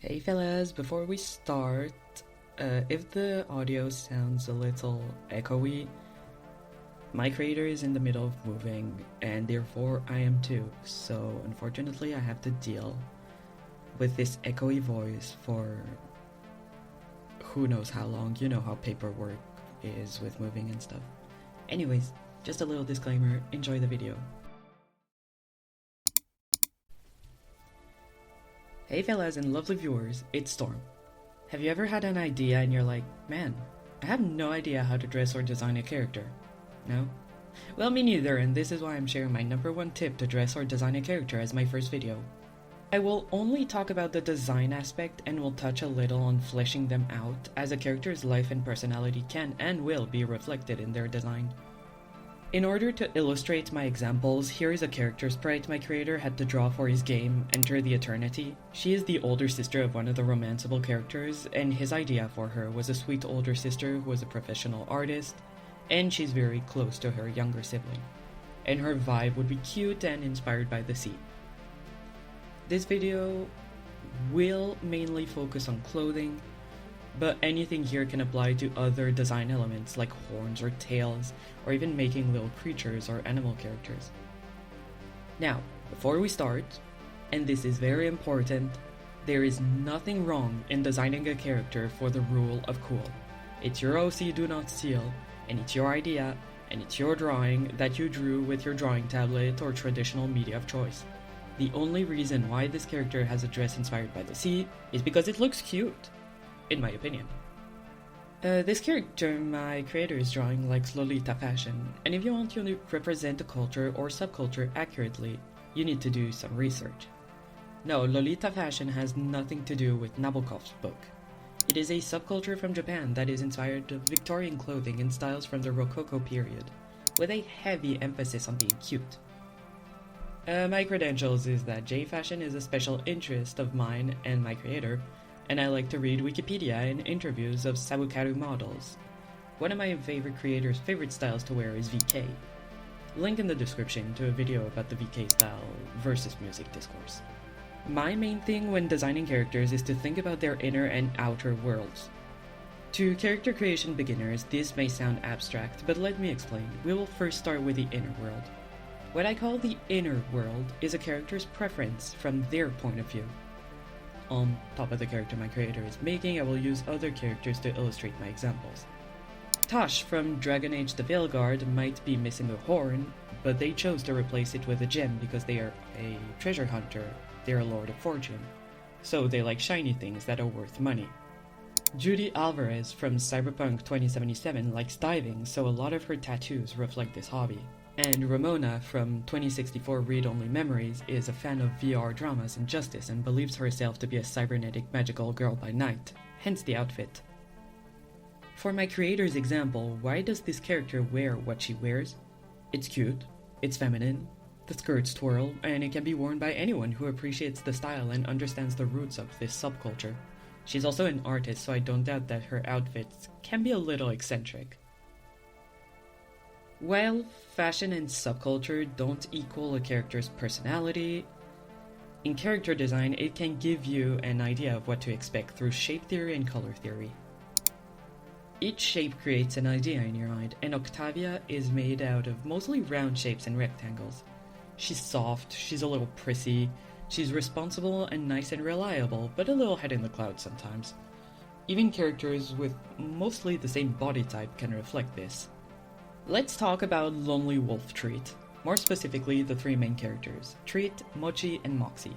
Hey fellas, before we start, if the audio sounds a little echoey, my creator is in the middle of moving, and therefore I am too, so unfortunately I have to deal with this echoey voice for who knows how long. You know how paperwork is with moving and stuff. Anyways, just a little disclaimer, enjoy the video. Hey fellas and lovely viewers, it's Storm. Have you ever had an idea and you're like, man, I have no idea how to dress or design a character? No? Well, me neither, and this is why I'm sharing my #1 tip to dress or design a character as my first video. I will only talk about the design aspect and will touch a little on fleshing them out, as a character's life and personality can and will be reflected in their design. In order to illustrate my examples, here is a character sprite my creator had to draw for his game, Enter the Eternity. She is the older sister of one of the romanceable characters, and his idea for her was a sweet older sister who was a professional artist, and she's very close to her younger sibling. And her vibe would be cute and inspired by the sea. This video will mainly focus on clothing, but anything here can apply to other design elements like horns or tails, or even making little creatures or animal characters. Now, before we start, and this is very important, there is nothing wrong in designing a character for the rule of cool. It's your OC, do not steal, and it's your idea, and it's your drawing that you drew with your drawing tablet or traditional media of choice. The only reason why this character has a dress inspired by the sea is because it looks cute, in my opinion. This character my creator is drawing likes Lolita fashion, and if you want to represent a culture or subculture accurately, you need to do some research. No, Lolita fashion has nothing to do with Nabokov's book. It is a subculture from Japan that is inspired of Victorian clothing and styles from the Rococo period, with a heavy emphasis on being cute. My credentials is that J-fashion is a special interest of mine and my creator, and I like to read Wikipedia and interviews of Sabukaru models. One of my favorite creators' favorite styles to wear is VK. Link in the description to a video about the VK style versus music discourse. My main thing when designing characters is to think about their inner and outer worlds. To character creation beginners, this may sound abstract, but let me explain. We will first start with the inner world. What I call the inner world is a character's preference from their point of view. On top of the character my creator is making, I will use other characters to illustrate my examples. Tosh from Dragon Age the Veilguard might be missing a horn, but they chose to replace it with a gem because they are a treasure hunter, they are a Lord of Fortune, so they like shiny things that are worth money. Judy Alvarez from Cyberpunk 2077 likes diving, so a lot of her tattoos reflect this hobby. And Ramona from 2064 Read-Only Memories is a fan of VR dramas and justice and believes herself to be a cybernetic magical girl by night, hence the outfit. For my creator's example, why does this character wear what she wears? It's cute, it's feminine, the skirts twirl, and it can be worn by anyone who appreciates the style and understands the roots of this subculture. She's also an artist, so I don't doubt that her outfits can be a little eccentric. While fashion and subculture don't equal a character's personality, in character design it can give you an idea of what to expect through shape theory and color theory. Each shape creates an idea in your mind, and Octavia is made out of mostly round shapes and rectangles. She's soft, she's a little prissy, she's responsible and nice and reliable, but a little head in the clouds sometimes. Even characters with mostly the same body type can reflect this. Let's talk about Lonely Wolf Treat, more specifically the three main characters, Treat, Mochi, and Moxie.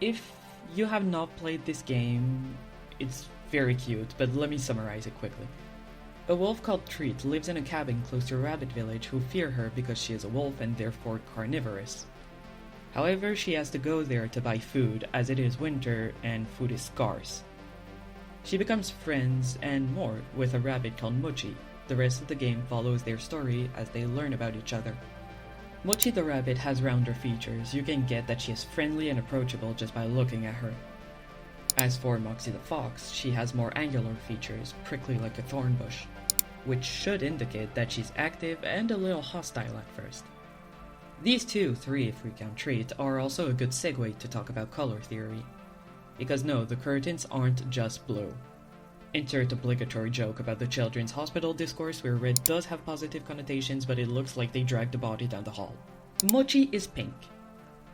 If you have not played this game, it's very cute, but let me summarize it quickly. A wolf called Treat lives in a cabin close to a rabbit village who fear her because she is a wolf and therefore carnivorous. However, she has to go there to buy food as it is winter and food is scarce. She becomes friends and more with a rabbit called Mochi. The rest of the game follows their story as they learn about each other. Mochi the rabbit has rounder features. You can get that she is friendly and approachable just by looking at her. As for Moxie the fox, she has more angular features, prickly like a thorn bush, which should indicate that she's active and a little hostile at first. These three if we count Treat, are also a good segue to talk about color theory. Because no, the curtains aren't just blue. Insert obligatory joke about the children's hospital discourse where red does have positive connotations, but it looks like they dragged the body down the hall. Mochi is pink.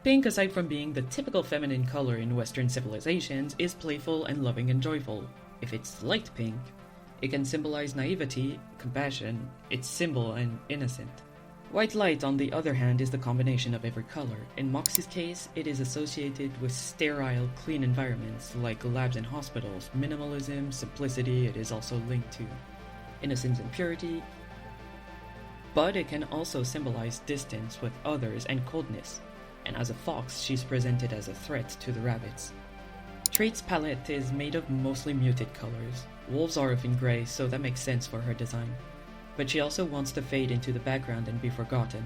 Pink, aside from being the typical feminine color in Western civilizations, is playful and loving and joyful. If it's light pink, it can symbolize naivety, compassion, it's simple and innocent. White light, on the other hand, is the combination of every color. In Moxie's case, it is associated with sterile, clean environments like labs and hospitals, minimalism, simplicity. It is also linked to innocence and purity. But it can also symbolize distance with others and coldness. And as a fox, she's presented as a threat to the rabbits. Trait's palette is made of mostly muted colors. Wolves are often grey, so that makes sense for her design. But she also wants to fade into the background and be forgotten.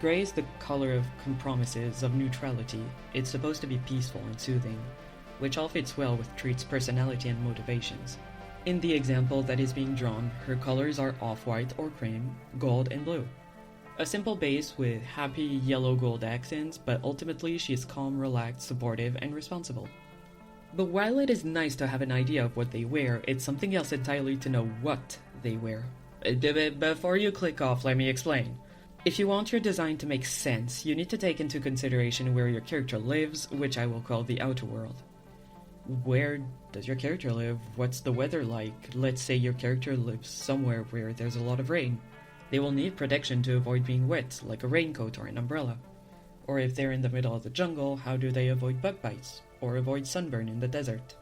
Grey is the color of compromises, of neutrality. It's supposed to be peaceful and soothing, which all fits well with Trait's personality and motivations. In the example that is being drawn, her colors are off-white or cream, gold and blue. A simple base with happy yellow-gold accents, but ultimately she is calm, relaxed, supportive, and responsible. But while it is nice to have an idea of what they wear, it's something else entirely to know what they wear. Before you click off, let me explain. If you want your design to make sense, you need to take into consideration where your character lives, which I will call the outer world. Where does your character live? What's the weather like? Let's say your character lives somewhere where there's a lot of rain. They will need protection to avoid being wet, like a raincoat or an umbrella. Or if they're in the middle of the jungle, how do they avoid bug bites? Or avoid sunburn in the desert?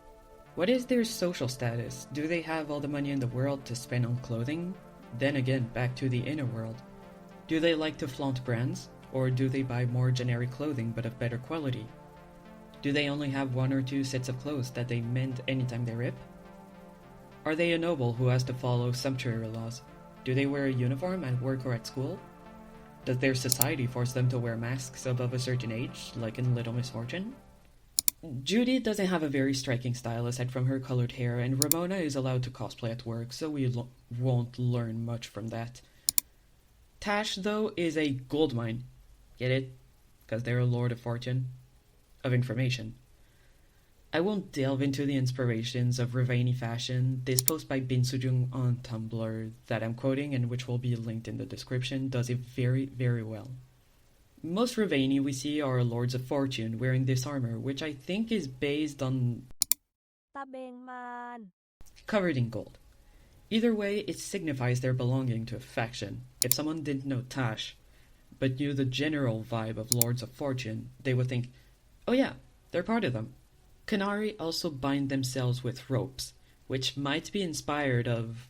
What is their social status? Do they have all the money in the world to spend on clothing? Then again, back to the inner world. Do they like to flaunt brands? Or do they buy more generic clothing but of better quality? Do they only have 1 or 2 sets of clothes that they mend anytime they rip? Are they a noble who has to follow sumptuary laws? Do they wear a uniform at work or at school? Does their society force them to wear masks above a certain age, like in Little Miss Fortune? Judy doesn't have a very striking style aside from her colored hair, and Ramona is allowed to cosplay at work, so we won't learn much from that. Tash, though, is a goldmine. Get it? Because they're a Lord of Fortune. Of information. I won't delve into the inspirations of Ravani fashion. This post by Bin Sujung on Tumblr that I'm quoting and which will be linked in the description does it very, very well. Most Ravani we see are Lords of Fortune wearing this armor, which I think is based on covered in gold. Either way, it signifies their belonging to a faction. If someone didn't know Tash, but knew the general vibe of Lords of Fortune, they would think, oh yeah, they're part of them. Kanari also bind themselves with ropes, which might be inspired of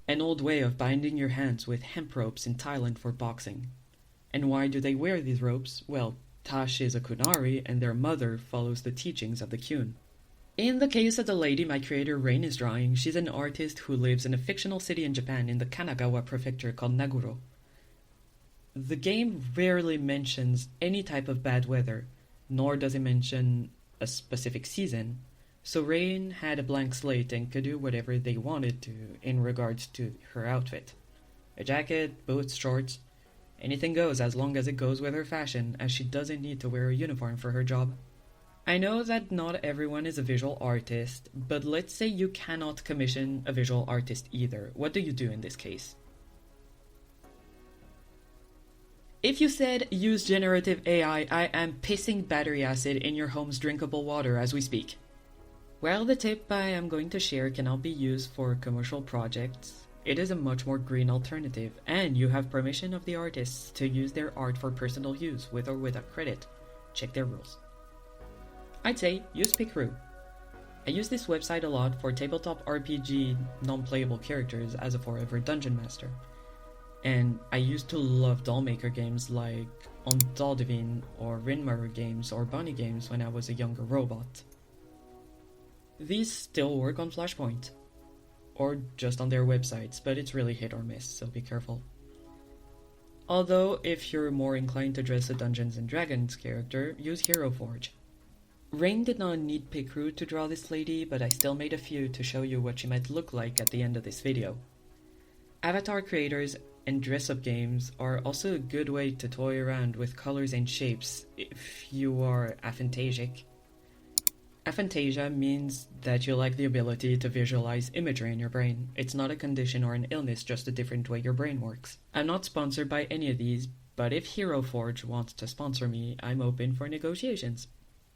an old way of binding your hands with hemp ropes in Thailand for boxing. And why do they wear these ropes? Well, Tash is a Kunari, and their mother follows the teachings of the Kyun. In the case of the lady my creator Rain is drawing, she's an artist who lives in a fictional city in Japan in the Kanagawa prefecture called Naguro. The game rarely mentions any type of bad weather, nor does it mention a specific season, so Rain had a blank slate and could do whatever they wanted to in regards to her outfit. A jacket, boots, shorts, anything goes as long as it goes with her fashion, as she doesn't need to wear a uniform for her job. I know that not everyone is a visual artist, but let's say you cannot commission a visual artist either. What do you do in this case? If you said use generative AI, I am pissing battery acid in your home's drinkable water as we speak. While the tip I am going to share cannot be used for commercial projects, it is a much more green alternative, and you have permission of the artists to use their art for personal use with or without credit. Check their rules. I'd say use PICREWS. I use this website a lot for tabletop RPG non-playable characters as a forever dungeon master. And I used to love dollmaker games like on Dollvin or Rinmaru games or Bunny games when I was a younger robot. These still work on Flashpoint, or just on their websites, but it's really hit or miss, so be careful. Although, if you're more inclined to dress a Dungeons & Dragons character, use Hero Forge. Rain did not need PICREWS to draw this lady, but I still made a few to show you what she might look like at the end of this video. Avatar creators And dress-up games are also a good way to toy around with colors and shapes if you are aphantasic. Aphantasia means that you lack the ability to visualize imagery in your brain. It's not a condition or an illness, just a different way your brain works. I'm not sponsored by any of these, but if Hero Forge wants to sponsor me, I'm open for negotiations.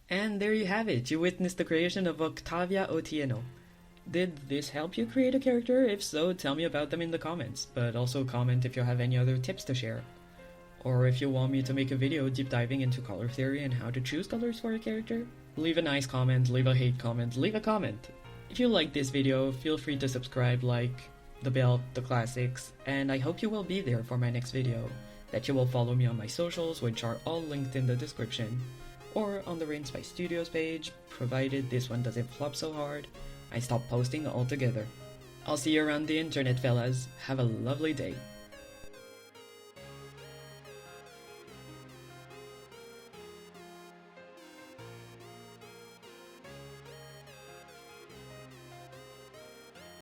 And there you have it, you witnessed the creation of Octavia Otieno. Did this help you create a character? If so, tell me about them in the comments, but also comment if you have any other tips to share. Or if you want me to make a video deep diving into color theory and how to choose colors for a character. Leave a nice comment, leave a hate comment, leave a comment. If you like this video, feel free to subscribe, like, the bell, the classics, and I hope you will be there for my next video, that you will follow me on my socials, which are all linked in the description, or on the Rain Spice Studios page, provided this one doesn't flop so hard, I stop posting altogether. I'll see you around the internet, fellas. Have a lovely day.